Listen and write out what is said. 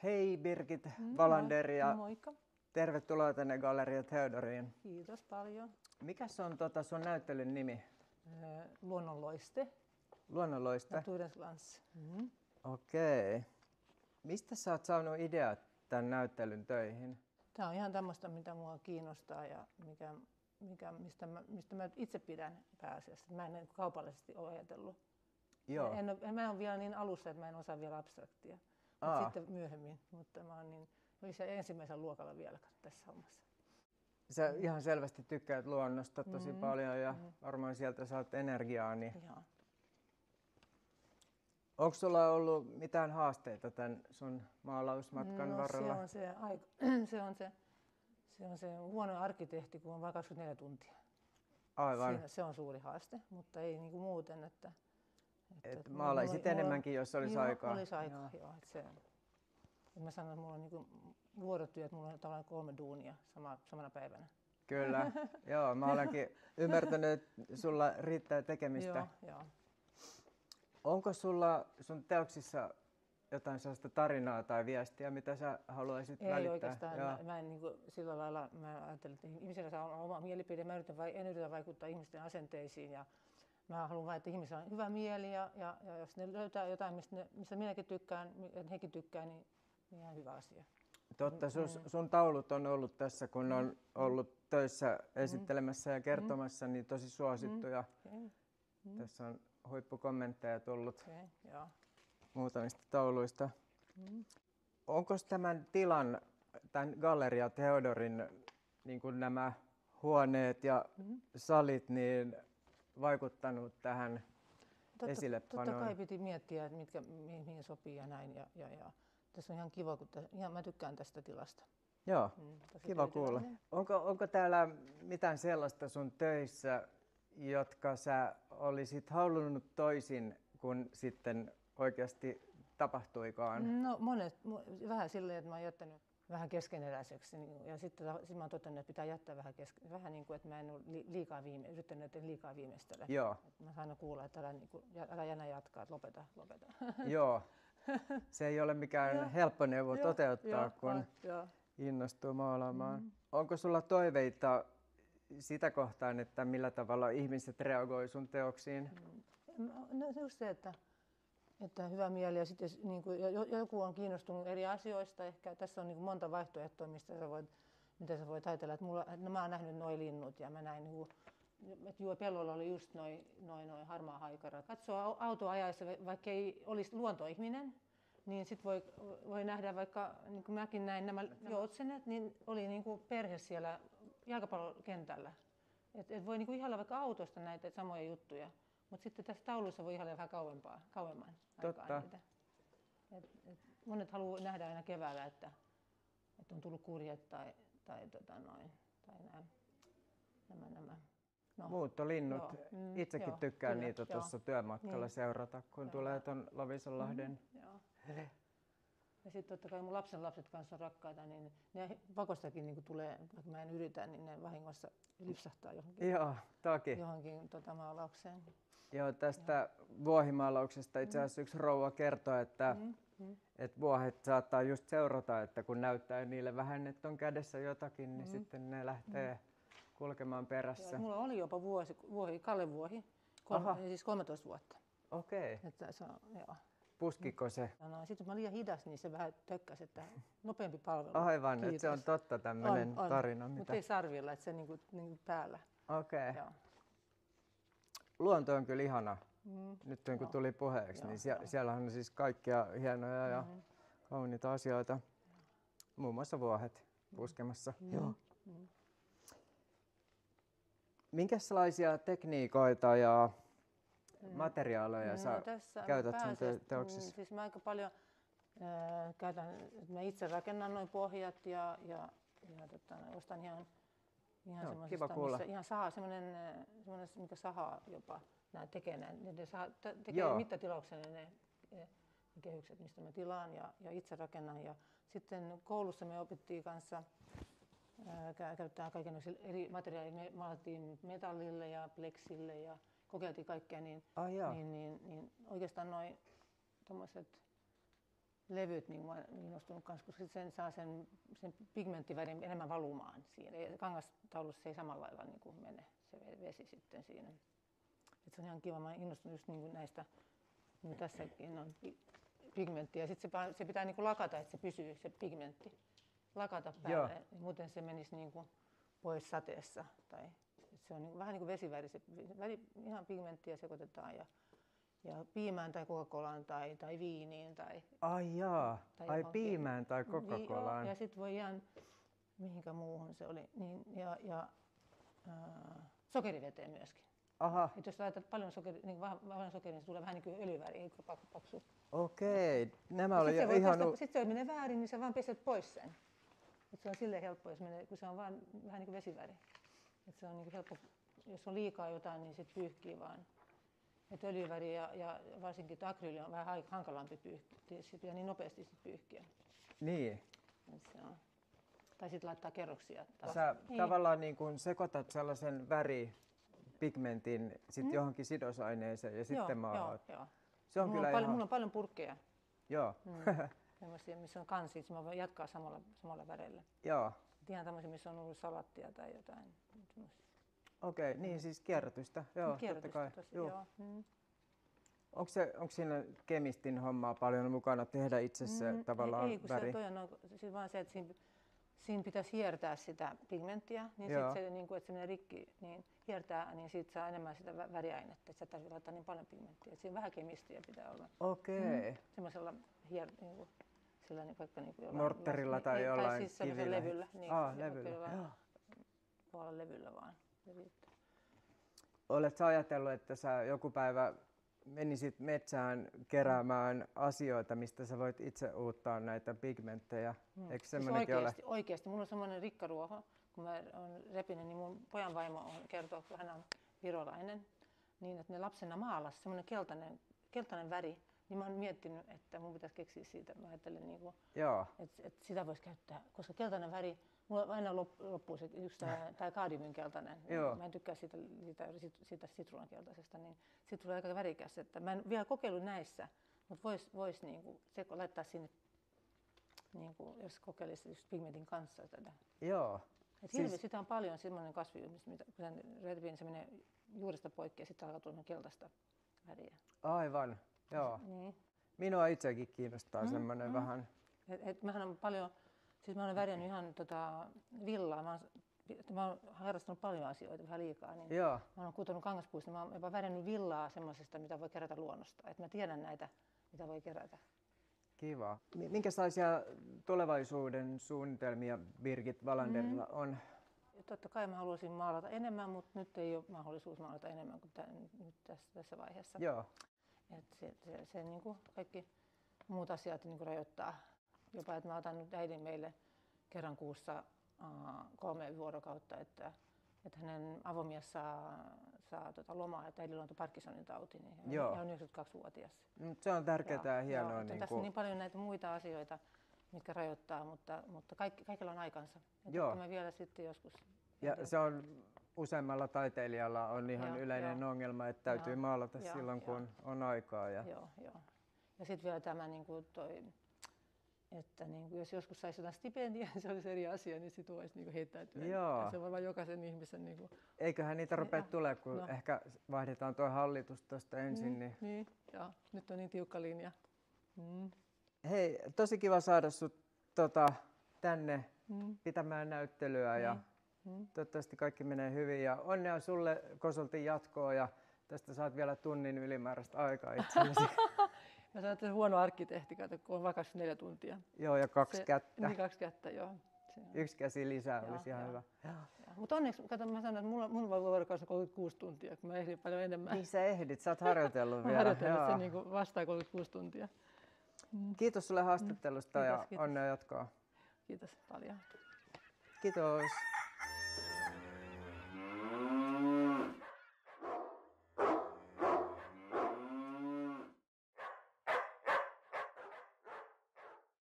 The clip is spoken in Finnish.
Hei Birgit Wallander ja Moikka. tervetuloa tänne Galleria Theodoriin. Kiitos paljon. Mikäs on sun näyttelyn nimi? Luonnonloiste. Luonnonloiste? Naturensglans. Okei. Mistä sä oot saanut ideat tämän näyttelyn töihin? Tämä on ihan tämmöistä, mitä mua kiinnostaa ja mistä mä itse pidän pääasiassa. Mä en kaupallisesti ole ajatellut. Joo. Mä en ole vielä niin alussa, että mä en osaa vielä abstraktia. Sitten myöhemmin, mutta mä oon ensimmäisellä luokalla vielä tässä hommassa. Sä ihan selvästi tykkäät luonnosta tosi paljon ja varmaan sieltä saat energiaa. Niin... Joo. Onko sulla ollut mitään haasteita tämän sun maalausmatkan varrella? Se on se huono arkkitehti, kun on vain 24 tuntia. Aivan. Se on suuri haaste, mutta ei niinku muuten. Että maalaisit enemmänkin, jos olisi aikaa. Olisi aikaa, joo. Mä sanon, että mulla on niinku vuorotyö, että mulla on tavallaan 3 duunia samana päivänä. Kyllä, joo. Mä olenkin ymmärtänyt, että sulla riittää tekemistä. Joo. Onko sulla sun teoksissa jotain sellaista tarinaa tai viestiä, mitä sä haluaisit välittää? Ei oikeastaan. Mä en niinku sillä lailla, mä ajattelen, että ihmisellä saa olla oma mielipide. En yritä vaikuttaa ihmisten asenteisiin. Ja mä haluan vain, että ihmisillä on hyvä mieli ja jos ne löytää jotain, mistä minäkin tykkään, että hekin tykkää, niin ihan hyvä asia. Totta, sun taulut on ollut tässä, kun on ollut töissä esittelemässä ja kertomassa, niin tosi suosittuja. Tässä on huippukommentteja tullut muutamista tauluista. Onko tämän tilan, tämän Galleria Theodorin niin kuin nämä huoneet ja salit, niin vaikuttanut tähän esillepanoon? Totta kai piti miettiä, että mihin sopii ja näin. Ja tässä on ihan kiva, kun mä tykkään tästä tilasta. Joo, kiva kuulla. Onko täällä mitään sellaista sun töissä, jotka sä olisit halunnut toisin kuin sitten oikeasti tapahtuikaan? No monet, vähän silleen, että mä oon jättänyt vähän keskeneräiseksi ja sitten mä oon totennut, että pitää jättää vähän niin kuin, että mä en ole yrittänyt, että en liikaa viimeistellä. Joo. Mä saan aina kuulla, että älä enää jatkaa, että lopeta. Joo. Se ei ole mikään helppo neuvo toteuttaa, kun innostuu maalaamaan. Onko sulla toiveita sitä kohtaan, että millä tavalla ihmiset reagoi sun teoksiin? No just se, että hyvä mieli ja sitten niin kuin, joku on kiinnostunut eri asioista. Ehkä tässä on niin kuin monta vaihtoehtoa, mitä sä voit ajatella. Että mä oon nähnyt nuo linnut ja mä näin, että pellolla oli just noi harmaa haikara. Katsoo autoa ajaessa, vaikka ei olisi luontoihminen, niin sit voi nähdä vaikka, niin kuin mäkin näin nämä joutsenet, niin oli niin kuin perhe siellä jalkapallokentällä. Et voi niin kuin ihailla vaikka autosta näitä samoja juttuja, mutta sitten tässä taulussa voi ihailla vähän kauemman aikaa niitä. Monet haluaa nähdä aina keväällä, että on tullut kurjet tai nämä. No. Muuttolinnut. Itsekin tykkään niitä tuossa työmatkalla seurata, kun tulee tuon Loviisanlahden. Ja sitten totta kai mun lapsenlapset kanssa on rakkaita, niin ne pakostakin niin tulee, vaikka mä en yritä, niin ne vahingossa lipsahtaa johonkin maalaukseen. Joo, tästä vuohimaalauksesta itse asiassa yksi rouva kertoi, että vuohet saattaa just seurata, että kun näyttää niille vähän, että on kädessä jotakin, niin sitten ne lähtee kulkemaan perässä. Mulla oli jopa kallevuohi, siis 13 vuotta. Okei. Okay. Puskiko se? No, sitten jos mä liian hidas, niin se vähän tökkäsi, että nopeampi palvelu. Aivan, että se on totta tämmöinen tarina. Mutta ei sarvilla, että se niinku päällä. Okei. Okay. Luonto on kyllä ihana. Nyt kun tuli puheeksi, niin siellä on siis kaikkia hienoja ja kauniita asioita. Muun muassa vuohet puskemassa. Minkälaisia tekniikoita ja materiaaleja sä käytät sun teoksissa? Siis mä aika paljon käytän, että mä itse rakennan noin pohjat ja ostan ihan semmoisesta, ihan semmoinen mikä sahaa jopa tekee mittatilauksena ne kehykset, mistä mä tilaan ja itse rakennan. Ja sitten koulussa me opittiin kanssa käyttää kaikenlaisia eri materiaaleja. Me maalattiin metallille ja pleksille ja kokeiltiin kaikkea, niin oikeastaan noi tommoset levyt niin mä oon innostunut kanssa, koska sen saa sen pigmenttivärin enemmän valumaan siinä. Ja kangastaulussa ei samalla lailla niin kuin mene se vesi sitten siinä. Et se on ihan kiva, mä oon innostunut just niin kuin näistä, niin tässäkin on pigmenttiä. Sitten se pitää niin kuin lakata, että se pysyy se pigmentti. Lakata päälle, muuten se menisi niin kuin pois sateessa. Tai, se on niin kuin, vähän niin kuin vesiväri, se väri, ihan pigmenttiä sekoitetaan ja piimään tai Coca-Colaan tai viiniin. Ai jaa, ai piimään tai Coca-Colaan. Ja sitten voi ihan, mihinkä muuhun se oli, niin, ja sokeriveteen myöskin. Aha. Et jos laitat paljon sokeria, niin vähän sokeria, niin se tulee vähän niin kuin öljyväri, ei paksu. Okei, nämä oli jo ihan... Sitten se menee väärin, niin sä vaan pistät pois sen. Et se on silleen helppo, kun se on vaan vähän niin kuin vesiväri. Et se on niin kuin helppo, jos on liikaa jotain, niin sit pyyhkii vaan. Et öljyväri ja varsinkin akryyli on vähän hankalampi pyyhkiä, se pitää niin nopeasti sit pyyhkiä. Niin. Se on. Tai sitten laittaa kerroksia. Sä tavallaan niin kuin sekoitat sellaisen väripigmentin sit johonkin sidosaineeseen ja sitten maalaat. Joo. Se on kyllä ihan... Mulla on paljon purkkeja. Joo. Semmoisia, missä on kansi, mä voin jatkaa samalla värellä. Joo. Ihan tämmöisiä, missä on ollut salattia tai jotain. Okei, niin siis kierrätystä. Joo, totta kai. Joo. Onko siinä kemistin hommaa paljon mukana tehdä itse se tavallaan ei, kun väri? Se on siis vaan se, että siinä pitäisi hiertää sitä pigmenttiä, niin sit se, niin kuin, että se menee rikki, niin hiertää, niin siitä saa enemmän sitä väriainetta, että sä tarvitsee laittaa niin paljon pigmenttiä. Siinä vähän kemistiä pitää olla. Okei. Semmoisella niin sillä niin vaikka niin kuin mortterilla tai jollain siis kivillä. Levyllä. Niin, levyllä. Voi olla levyllä vaan. Oletko ajatellut, että sä joku päivä menisit metsään keräämään asioita, mistä sä voit itse uuttaa näitä pigmenttejä? Eikö semmoinenkin ole? Oikeasti. Mulla on semmoinen rikkaruoho, kun mä oon repinyt, niin mun pojan vaimo kertoo, kun hän on virolainen, niin että ne lapsena maalasi semmoinen keltainen väri, niin mä oon miettinyt, että mun pitäisi keksiä siitä. Mä ajattelen, niin kuin, että sitä voisi käyttää, koska keltainen väri, mulla aina loppuu se yksi tai kaadimyn keltainen. Mä en tykkää siitä sitruunankeltaisesta, niin siitä tulee aika värikäs. Että mä en vielä kokeillut näissä, mutta vois niinku, laittaa sinne, niinku, jos kokeilisi just pigmentin kanssa tätä. Joo. Sitä on paljon semmoinen kasvi, kun sen repii, se menee juuresta poikki ja sitten alkaa tulla keltaista väriä. Aivan, joo. Niin. Minua itsekin kiinnostaa semmoinen vähän. Mähän on paljon, siis mä olen värjännyt ihan villaa. Mä oon harrastanut paljon asioita vähän liikaa. Niin mä oon kutonut kangaspuista, mä oon jopa värjännyt villaa semmoisesta, mitä voi kerätä luonnosta. Että mä tiedän näitä, mitä voi kerätä. Kiva. Minkälaisia tulevaisuuden suunnitelmia Birgit Wallanderilla on? Totta kai mä haluaisin maalata enemmän, mutta nyt ei ole mahdollisuus maalata enemmän kuin nyt tässä vaiheessa. Joo. Se niin kuin kaikki muut asiat niin kuin rajoittaa. Jopa, että mä otan nyt äidin meille kerran kuussa 3 vuorokautta, että hänen avomies saa lomaa, että äidillä on Parkinsonin tauti, niin hän on 92-vuotias. Se on tärkeää ja hienoa. Tässä on niin paljon näitä muita asioita, mitkä rajoittaa, mutta kaikilla on aikansa. Mä vielä sitten joskus. Ja se on useammalla taiteilijalla on ihan yleinen ongelma, että täytyy maalata silloin, kun on aikaa. Joo. Ja sitten vielä tämä, niin kuin että niin jos joskus saisi jotain stipendiä, niin se olisi eri asia, niin sitten voisi niin heittäytyä. Ja se on varmaan jokaisen ihmisen. Niin kuin... Eiköhän niitä rupea tulemaan, kun ehkä vaihdetaan tuo hallitus tuosta ensin. Niin, ja nyt on niin tiukka linja. Hei, tosi kiva saada sut tänne pitämään näyttelyä ja toivottavasti kaikki menee hyvin. Ja onnea sulle Kosoltin jatkoon ja tästä saat vielä tunnin ylimääräistä aikaa itsellesi. Mä sanoin, että se huono arkkitehti, kun on vaan 24 tuntia. Joo, ja 2 kättä. Niin, 2 kättä, joo. Yksi käsi lisää olisi ihan hyvä. Mutta onneksi, kato, mä sanon, että mun vuorokausi on 36 tuntia, kun mä ehdin paljon enemmän. Niin sä ehdit, sä oot harjoitellut vielä. Mä harjoitellut sen niin vastaan 36 tuntia. Kiitos sulle haastattelusta ja onnea jatkoa. Kiitos paljon. Kiitos.